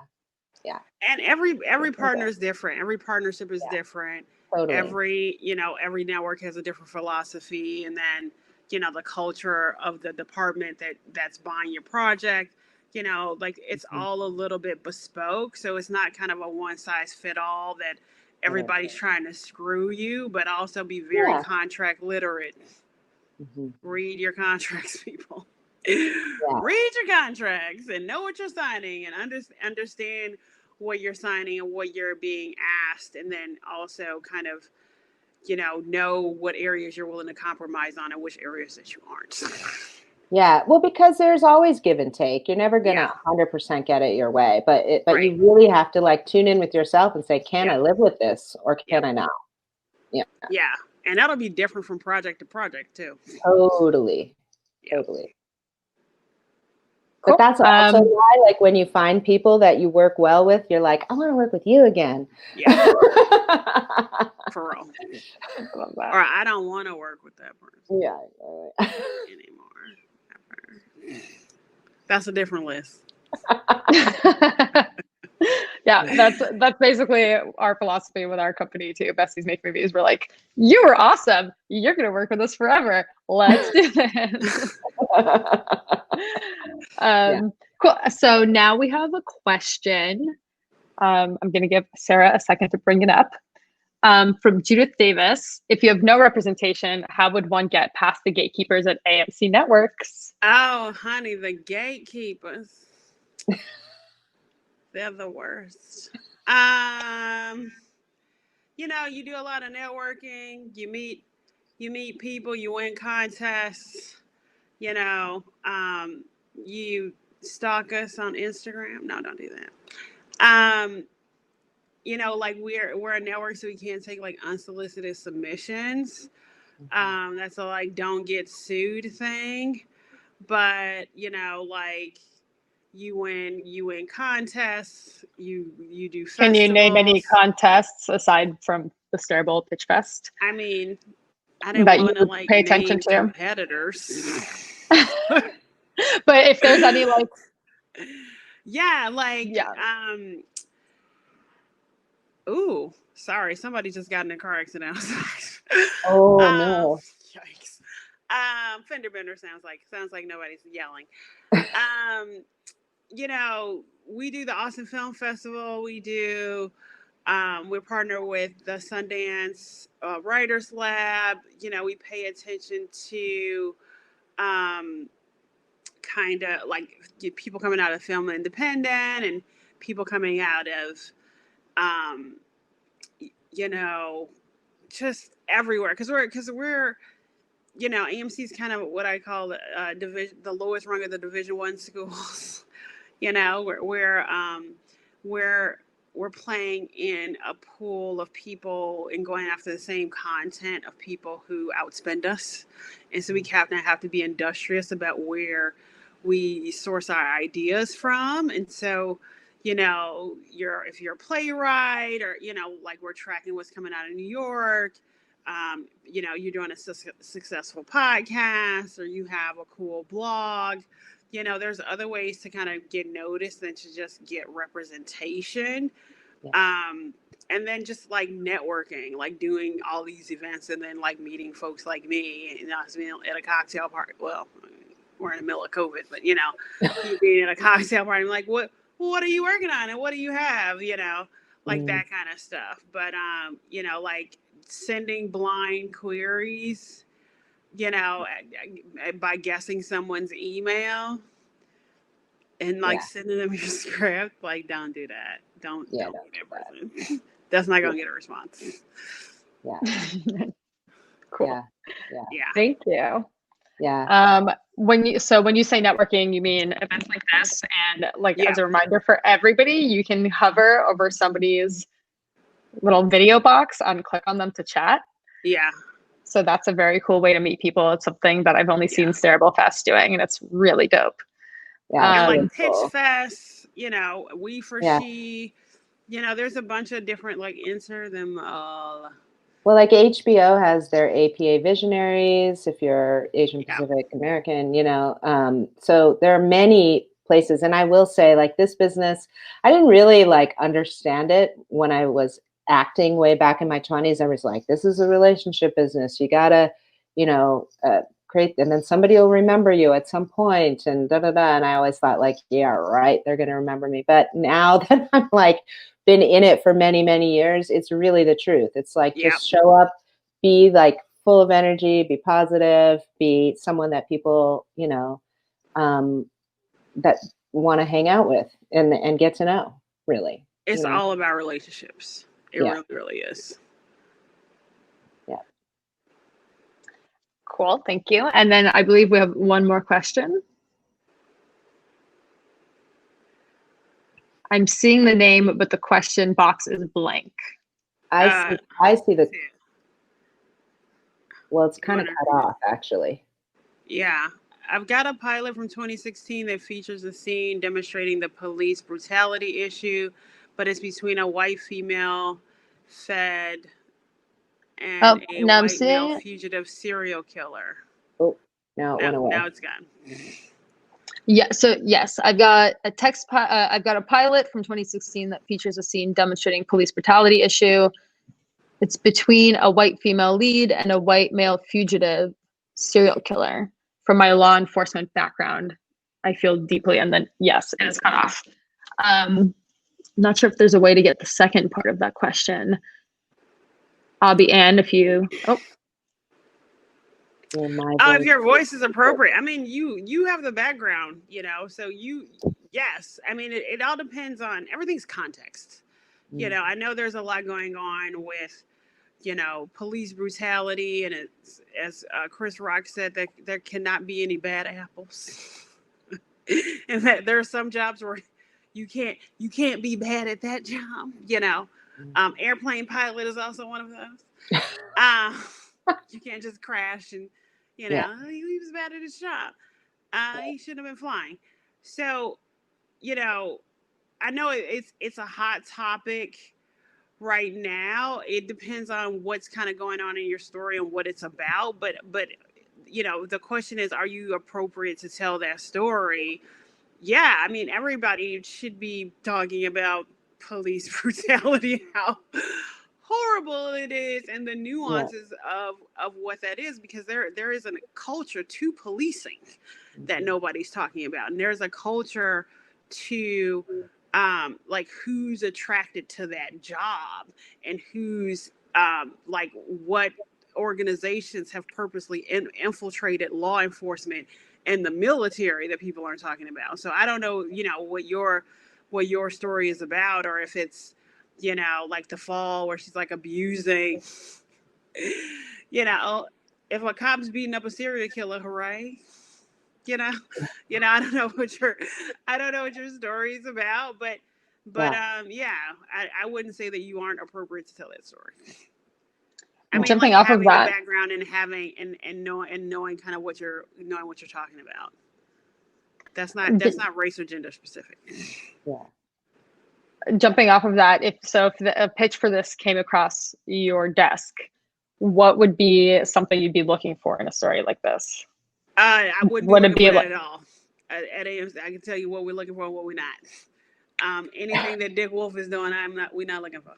And every partner is different. Every partnership is different. Totally. Every network has a different philosophy, and then, you know, the culture of the department that's buying your project, you know, like, it's all a little bit bespoke. So it's not kind of a one size fit all that everybody's trying to screw you, but also be very contract literate. Read your contracts, people. Read your contracts and know what you're signing, and understand what you're signing and what you're being asked, and then also kind of, know what areas you're willing to compromise on and which areas that you aren't. Yeah, well, because there's always give and take. You're never gonna 100% get it your way, but you really have to like tune in with yourself and say, can I live with this or can I not? Yeah. Yeah, and that'll be different from project to project too. Totally. Totally. But that's also why, like, when you find people that you work well with, you're like, I want to work with you again. Yeah. For real. Or I don't want to work with that person. Yeah. Anymore. That's a different list. Yeah, that's basically our philosophy with our company too. Besties Make Movies. We're like, you were awesome. You're gonna work with us forever. Let's do this. Cool. So now we have a question. I'm gonna give Sarah a second to bring it up. From Judith Davis. If you have no representation, how would one get past the gatekeepers at AMC Networks? Oh, honey, the gatekeepers. They're the worst. You do a lot of networking. You meet people. You win contests. You stalk us on Instagram. No, don't do that. Like we're a network, so we can't take like unsolicited submissions. That's a like don't get sued thing. But like you win contests, you do festivals. Can you name any contests aside from the Stareable Pitch Fest? I mean, I didn't want to like pay attention to competitors. But if there's any like ooh, sorry, somebody just got in a car accident outside. Oh no. Yikes. Fender bender sounds like nobody's yelling. We do the Austin Film Festival. We do we're partnered with the Sundance Writers Lab. We pay attention to kind of like people coming out of film independent and people coming out of just everywhere because we're AMC is kind of what I call the lowest rung of the Division I schools. We're playing in a pool of people and going after the same content of people who outspend us, and so we have to be industrious about where we source our ideas from. And so if you're a playwright or like we're tracking what's coming out of New York, you're doing a successful podcast or you have a cool blog, there's other ways to kind of get noticed than to just get representation. And then just like networking, like doing all these events and then like meeting folks like me and us being at a cocktail party. Well, we're in the middle of COVID, but being at a cocktail party, I'm like, what are you working on and what do you have? Like that kind of stuff. But like sending blind queries, by guessing someone's email and like sending them your script, like don't do that. Don't do that. That's not gonna get a response. Yeah. Cool. Yeah. Thank you. Yeah. When you say networking, you mean events like this, and like as a reminder for everybody, you can hover over somebody's little video box and click on them to chat. Yeah. So that's a very cool way to meet people. It's something that I've only seen Stareable Fest doing, and it's really dope. Yeah, and like Pitch Fest, We for She, there's a bunch of different like insert them all. Well, like HBO has their APA Visionaries, if you're Asian Pacific American, so there are many places. And I will say, like, this business, I didn't really like understand it when I was acting way back in my 20s. I was like, this is a relationship business. You gotta, create, and then somebody will remember you at some point and da da da. And I always thought like, yeah, right, they're gonna remember me. But now that I'm like been in it for many, many years, it's really the truth. It's like just show up, be like full of energy, be positive, be someone that people, that want to hang out with and get to know, really. It's all about relationships. It really, really is. Yeah. Cool, thank you. And then I believe we have one more question. I'm seeing the name, but the question box is blank. I see the, well, it's kind of cut off, actually. Yeah. I've got a pilot from 2016 that features a scene demonstrating the police brutality issue, but it's between a white female fed and a white male fugitive serial killer. Oh, now it went away. Now it's gone. Yeah, so yes, I've got a I've got a pilot from 2016 that features a scene demonstrating police brutality issue. It's between a white female lead and a white male fugitive serial killer. From my law enforcement background, I feel deeply, and then yes, it is cut off. Not sure if there's a way to get the second part of that question. Abby Ann, if you if your voice is appropriate. I mean, you have the background, so yes. I mean, it all depends on, everything's context. I know there's a lot going on with, police brutality, and it's, as Chris Rock said, that there cannot be any bad apples. And that there are some jobs where you can't be bad at that job, airplane pilot is also one of those. You can't just crash and, he was bad at his job. He shouldn't have been flying. So, I know it's a hot topic right now. It depends on what's kind of going on in your story and what it's about. But the question is, are you appropriate to tell that story? Yeah, I mean, everybody should be talking about police brutality, how horrible it is, and the nuances of what that is, because there is a culture to policing that nobody's talking about, and there's a culture to like who's attracted to that job, and who's like what organizations have purposely infiltrated law enforcement and the military that people aren't talking about. So I don't know, what your story is about, or if it's like The Fall, where she's like abusing, if a cop's beating up a serial killer, hooray. I don't know what your story is about, but I wouldn't say that you aren't appropriate to tell that story. I mean, jumping like off of having that a background and having and knowing kind of what you're talking about. That's not race or gender specific. Yeah. Jumping off of that, if a pitch for this came across your desk, what would be something you'd be looking for in a story like this? I wouldn't be looking for that at all. At AMC, I can tell you what we're looking for and what we're not. Anything that Dick Wolf is doing, we're not looking for.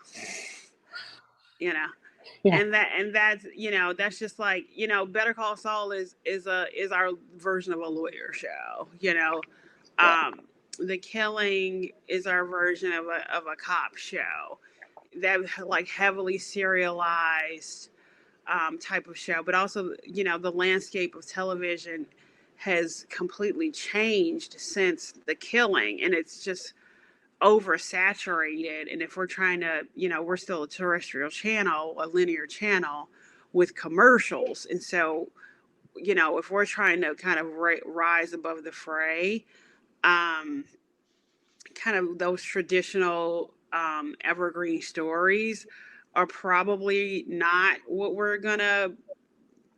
Yeah. And that's just like, Better Call Saul is our version of a lawyer show. The Killing is our version of a cop show, that like heavily serialized type of show. But also, the landscape of television has completely changed since The Killing, and it's just oversaturated. And if we're trying to, we're still a terrestrial channel, a linear channel with commercials. And so, if we're trying to kind of rise above the fray, kind of those traditional evergreen stories are probably not what we're gonna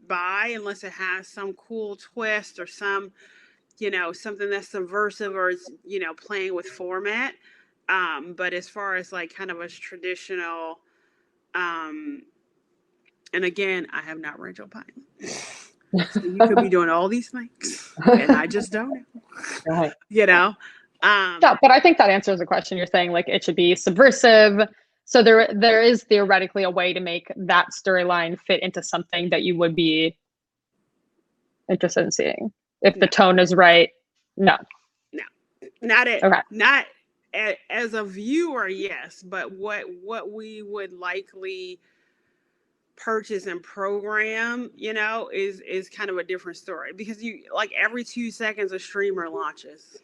buy, unless it has some cool twist or some, something that's subversive, or it's, playing with format. But as far as like kind of a traditional, and again, I have not read your pilot. So you could be doing all these things, and I just don't know. Right. Yeah, but I think that answers the question. You're saying like it should be subversive. So there is theoretically a way to make that storyline fit into something that you would be interested in seeing if the tone is right. No, not as a viewer, yes, but what we would likely purchase and program, you know, is kind of a different story, because you like every 2 seconds a streamer launches.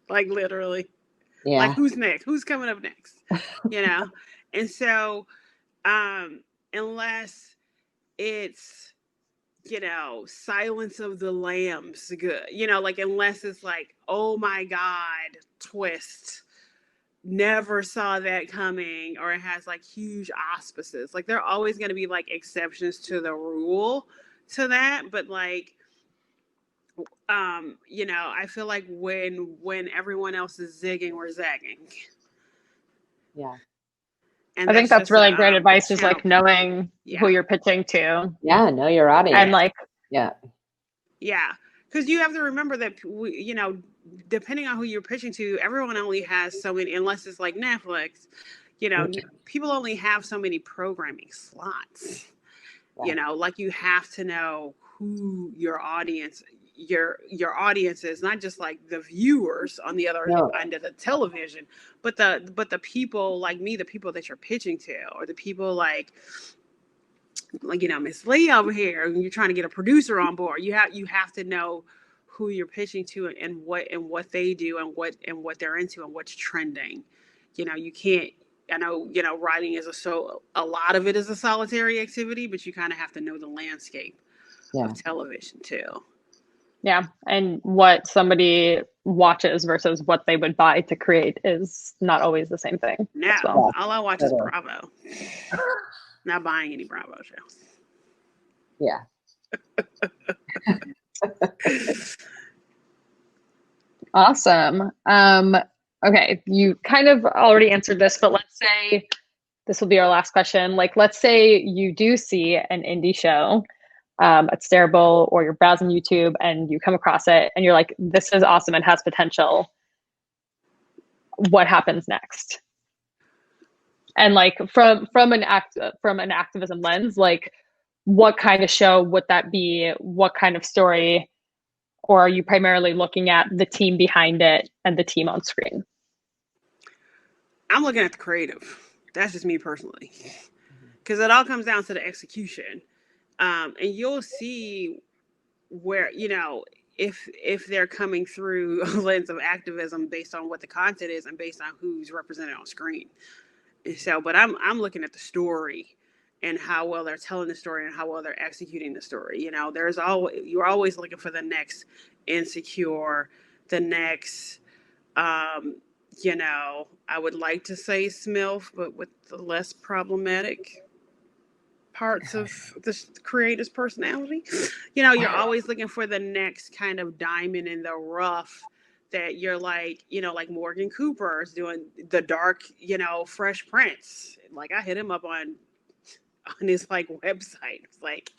Like literally. Yeah. Like who's next? Who's coming up next? You know? And so unless it's, you know, Silence of the Lambs good, you know, like unless it's like, oh my God, twist, never saw that coming, or it has like huge auspices, like there are always going to be like exceptions to the rule to that. But like you know, I feel like when everyone else is zigging, we're zagging. Yeah. And I think that's really great advice, is like knowing who you're pitching to. Yeah, know your audience. And like, yeah, because you have to remember that, you know, depending on who you're pitching to, everyone only has so many, unless it's like Netflix, you know, people only have so many programming slots. Right. You know, like you have to know who your audience is, not just like the viewers on the other end of the television, but the people like me, the people that you're pitching to, or the people like you know, Miss Lee over here, and you're trying to get a producer on board. You have to know who you're pitching to, and what they do, and what they're into, and what's trending. You know, you can't. I know, you know, writing is a lot of it is a solitary activity, but you kind of have to know the landscape of television too. Yeah, and what somebody watches versus what they would buy to create is not always the same thing. No, all I watch is Bravo. Not buying any Bravo shows. Yeah. Awesome. Okay, you kind of already answered this, but let's say this will be our last question. Like, let's say you do see an indie show at Stareable, or you're browsing YouTube and you come across it and you're like, this is awesome and has potential. What happens next? And like from an activism lens, like what kind of show would that be? What kind of story? Or are you primarily looking at the team behind it and the team on screen? I'm looking at the creative. That's just me personally, because it all comes down to the execution. And you'll see where, you know, if they're coming through a lens of activism based on what the content is and based on who's represented on screen. And so, but I'm looking at the story and how well they're telling the story and how well they're executing the story. You know, you're always looking for the next Insecure, the next, you know, I would like to say SMILF, but with the less problematic parts of the creator's personality. You know, you're always looking for the next kind of diamond in the rough that you're like, you know, like Morgan Cooper is doing the dark, you know, Fresh Prince. Like I hit him up on his like website. It's like,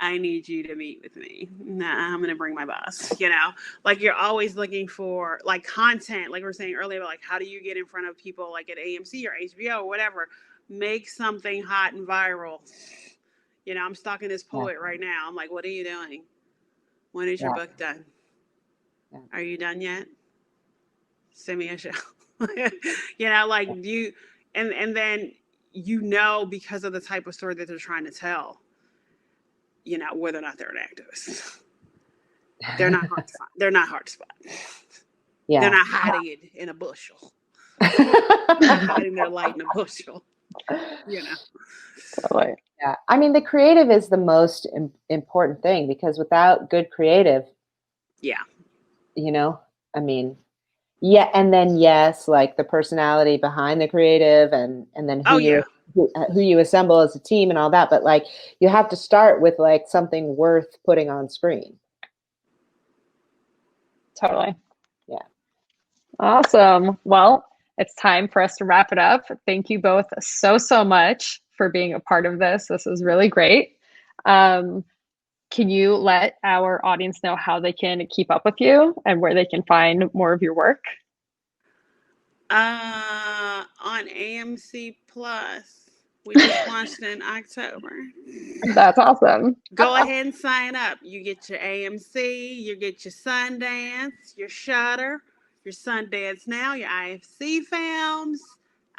I need you to meet with me. Nah, I'm going to bring my boss, you know, like you're always looking for like content. Like we were saying earlier, like how do you get in front of people like at AMC or HBO or whatever? Make something hot and viral. You know, I'm stalking this poet right now. I'm like, what are you doing? When is your book done? Are you done yet? Send me a show. You know, like you, and then, you know, because of the type of story that they're trying to tell, you know, whether or not they're an activist. They're not hard to find. They're not hard to spot. Yeah. They're not hiding it in a bushel. They're hiding their light in a bushel. You know. Totally. Yeah. I mean, the creative is the most important thing, because without good creative, you know, I mean, and then like the personality behind the creative, and then who you assemble as a team and all that. But like, you have to start with like something worth putting on screen. Totally. Yeah. Awesome. Well, it's time for us to wrap it up. Thank you both so much for being a part of this. This is really great. Can you let our audience know how they can keep up with you and where they can find more of your work? On AMC Plus, we just launched in October. That's awesome. Go ahead and sign up. You get your AMC, you get your Sundance, your Shudder, your Sundance Now, your IFC films.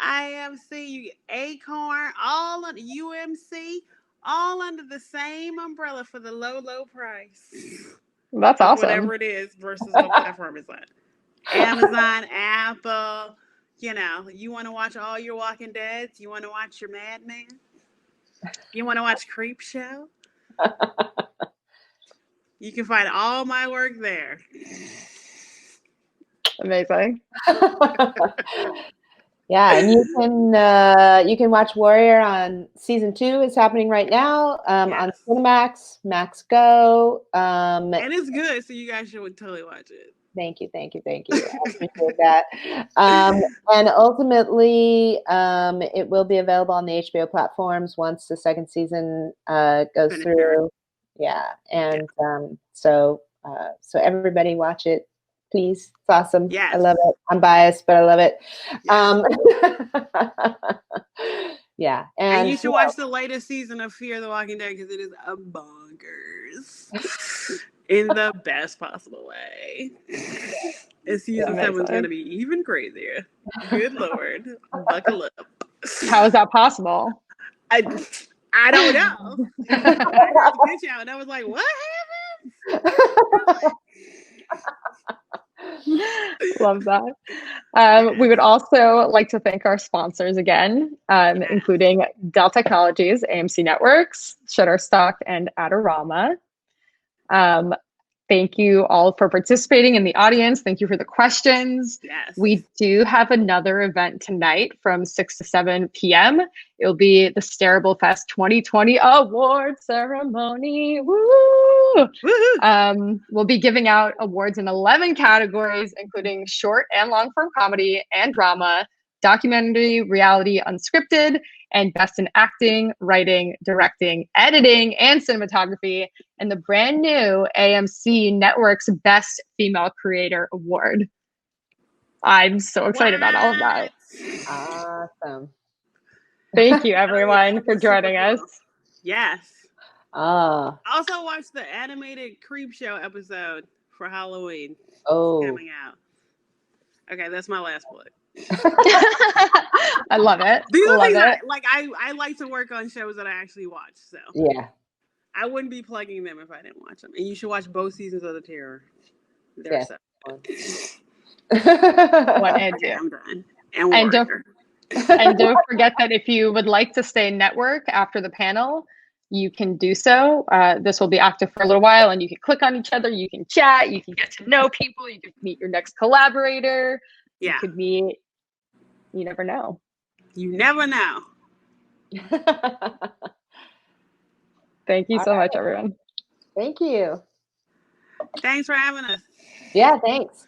IFC, you get Acorn, all under UMC, all under the same umbrella for the low, low price. That's awesome. Whatever it is versus what platform it's on. Amazon, Apple, you know, you want to watch all your Walking Deads? You want to watch your Mad Men? You want to watch Creep Show? You can find all my work there. Amazing. Yeah, and you can watch Warrior on season 2. It's happening right now on Cinemax, Max Go. And it's good, so you guys should totally watch it. Thank you. I appreciate that. And ultimately, it will be available on the HBO platforms once the second season goes through. Yeah, and so everybody watch it, please. It's awesome. Yes. I love it. I'm biased, but I love it. Yeah, and you should watch the latest season of Fear the Walking Dead because it is a bonkers in the best possible way. And season 7 is going to be even crazier. Good Lord, buckle up. How is that possible? I don't know. I heard the pitch out and I was like, what happened? Love that. We would also like to thank our sponsors again, including Dell Technologies, AMC Networks, Shutterstock, and Adorama. Thank you all for participating in the audience. Thank you for the questions. Yes. We do have another event tonight from 6 to 7 p.m. It'll be the Stareable Fest 2020 award ceremony. Woo! We'll be giving out awards in 11 categories, including short and long form comedy and drama, documentary, reality, unscripted, and best in acting, writing, directing, editing, and cinematography, and the brand new AMC Network's Best Female Creator Award. I'm so excited about all of that. Awesome. Thank you, everyone, for joining us. Yes. Also watch the animated Creep Show episode for Halloween. Oh. It's coming out. Okay, that's my last plug. I love it. These are things I like to work on shows that I actually watch. So yeah, I wouldn't be plugging them if I didn't watch them. And you should watch both seasons of The Terror. They're so One and two. I'm done. And don't forget that if you would like to stay in network after the panel, you can do so. This will be active for a little while, and you can click on each other. You can chat. You can get to know people. You can meet your next collaborator. Yeah. You could meet. You never know. You never know. Thank you so much, everyone. Thank you. Thanks for having us. Yeah, thanks.